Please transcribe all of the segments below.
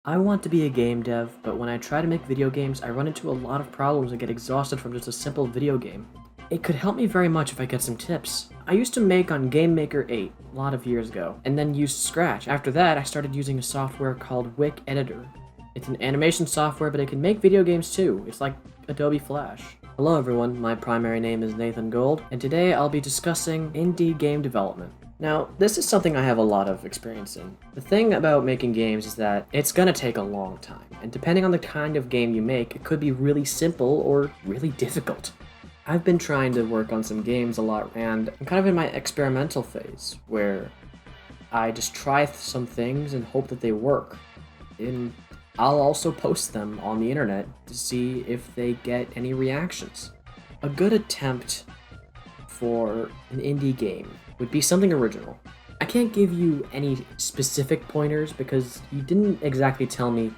I want to be a game dev, but when I try to make video games, I run into a lot of problems and get exhausted from just a simple video game. It could help me very much if I get some tips. I used to make on Game Maker 8 a lot of years ago, and then used Scratch. After that, I started using a software called Wick Editor. It's an animation software, but it can make video games too. It's like Adobe Flash. Hello everyone, my primary name is Nathan Gold, and today I'll be discussing indie game development. Now, this is something I have a lot of experience in. The thing about making games is that it's gonna take a long time, and depending on the kind of game you make, it could be really simple or really difficult. I've been trying to work on some games a lot, and I'm kind of in my experimental phase, where I just try some things and hope that they work. And I'll also post them on the internet to see if they get any reactions. A good attempt for an indie game would be something original. I can't give you any specific pointers because you didn't exactly tell me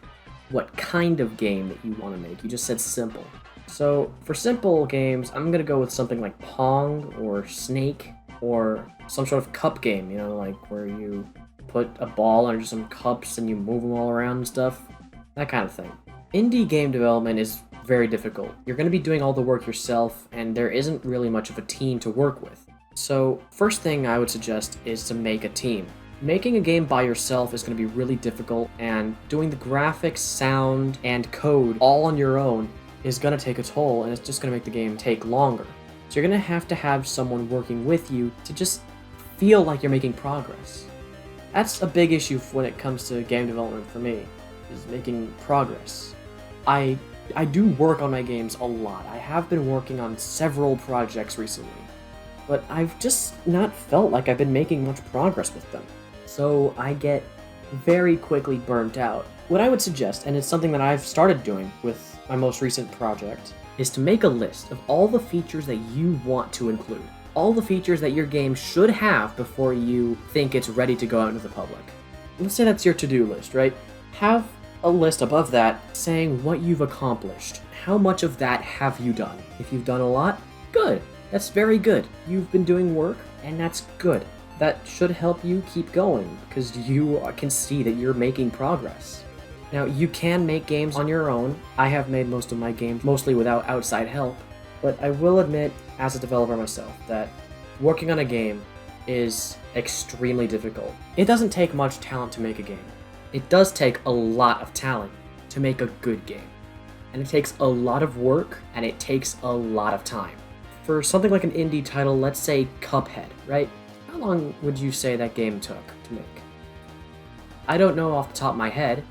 what kind of game that you want to make. You just said simple. So for simple games, I'm gonna go with something like Pong or Snake or some sort of cup game, like where you put a ball under some cups and you move them all around and stuff. That kind of thing. Indie game development is very difficult. You're going to be doing all the work yourself, and there isn't really much of a team to work with. So, first thing I would suggest is to make a team. Making a game by yourself is going to be really difficult, and doing the graphics, sound, and code all on your own is going to take a toll, and it's just going to make the game take longer. So you're going to have someone working with you to just feel like you're making progress. That's a big issue when it comes to game development for me, is making progress. I do work on my games a lot. I have been working on several projects recently, but I've just not felt like I've been making much progress with them. So I get very quickly burnt out. What I would suggest, and it's something that I've started doing with my most recent project, is to make a list of all the features that you want to include. All the features that your game should have before you think it's ready to go out into the public. Let's say that's your to-do list, right? Have a list above that saying what you've accomplished. How much of that have you done? If you've done a lot, good. That's very good. You've been doing work, and that's good. That should help you keep going, because you can see that you're making progress. Now, you can make games on your own. I have made most of my games mostly without outside help, but I will admit, as a developer myself, that working on a game is extremely difficult. It doesn't take much talent to make a game. It does take a lot of talent to make a good game. And it takes a lot of work, and it takes a lot of time. For something like an indie title, let's say Cuphead, right? How long would you say that game took to make? I don't know off the top of my head,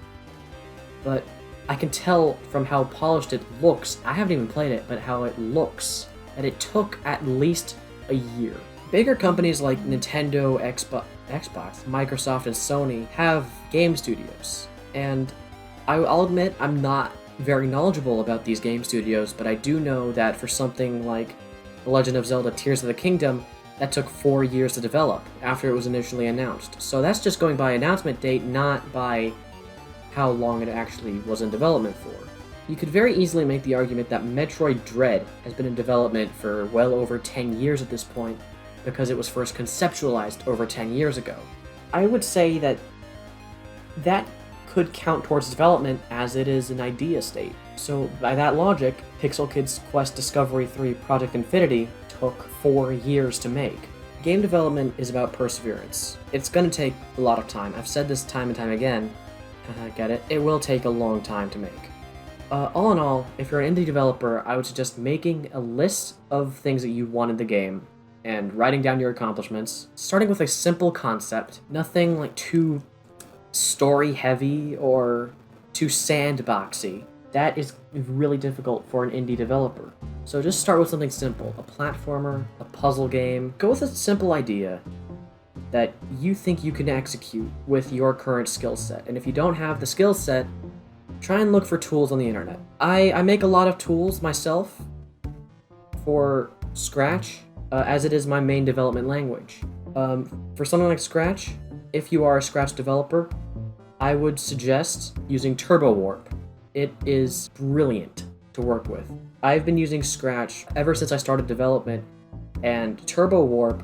but I can tell from how polished it looks, I haven't even played it, but how it looks, that it took at least a year. Bigger companies like Nintendo, Xbox, Microsoft, and Sony have game studios, and I'll admit I'm not very knowledgeable about these game studios, but I do know that for something like The Legend of Zelda Tears of the Kingdom, that took 4 years to develop after it was initially announced. So that's just going by announcement date, not by how long it actually was in development for. You could very easily make the argument that Metroid Dread has been in development for well over 10 years at this point, because it was first conceptualized over 10 years ago. I would say that could count towards development as it is an idea state. So by that logic, Pixel Kid's Quest Discovery 3 Project Infinity took 4 years to make. Game development is about perseverance. It's gonna take a lot of time. I've said this time and time again. Get it? It will take a long time to make. All in all, if you're an indie developer, I would suggest making a list of things that you want in the game, and writing down your accomplishments, starting with a simple concept, nothing like too story heavy or too sandboxy. That is really difficult for an indie developer. So just start with something simple, a platformer, a puzzle game. Go with a simple idea that you think you can execute with your current skill set. And if you don't have the skill set, try and look for tools on the internet. I make a lot of tools myself for Scratch, as it is my main development language. For something like Scratch, if you are a Scratch developer, I would suggest using Turbo Warp. It is brilliant to work with. I've been using Scratch ever since I started development, and Turbo Warp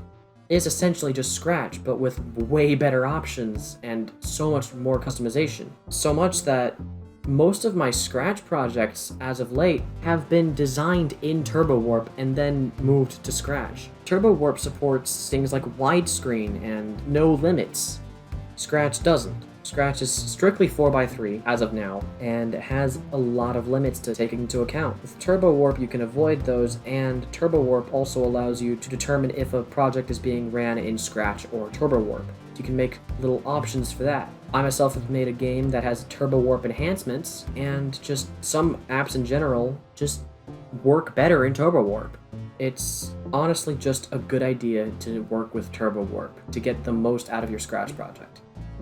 is essentially just Scratch, but with way better options and so much more customization. So much that most of my Scratch projects as of late have been designed in TurboWarp and then moved to Scratch. TurboWarp supports things like widescreen and no limits. Scratch doesn't. Scratch is strictly 4x3 as of now, and it has a lot of limits to take into account. With TurboWarp, you can avoid those, and TurboWarp also allows you to determine if a project is being ran in Scratch or TurboWarp. You can make little options for that. I myself have made a game that has TurboWarp enhancements, and just some apps in general just work better in TurboWarp. It's honestly just a good idea to work with TurboWarp to get the most out of your Scratch project.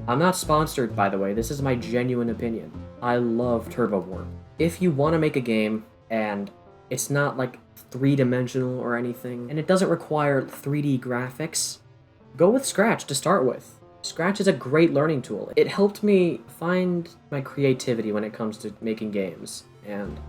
I'm not sponsored, by the way, this is my genuine opinion. I love TurboWarp. If you want to make a game, and it's not like three-dimensional or anything, and it doesn't require 3D graphics, go with Scratch to start with. Scratch is a great learning tool. It helped me find my creativity when it comes to making games, and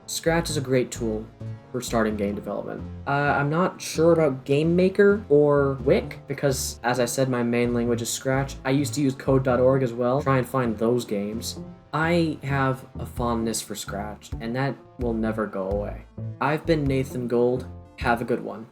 Scratch is a great tool for starting game development. I'm not sure about Game Maker or Wick, because as I said, my main language is Scratch. I used to use code.org as well, try and find those games. I have a fondness for Scratch, and that will never go away. I've been Nathan Gold. Have a good one.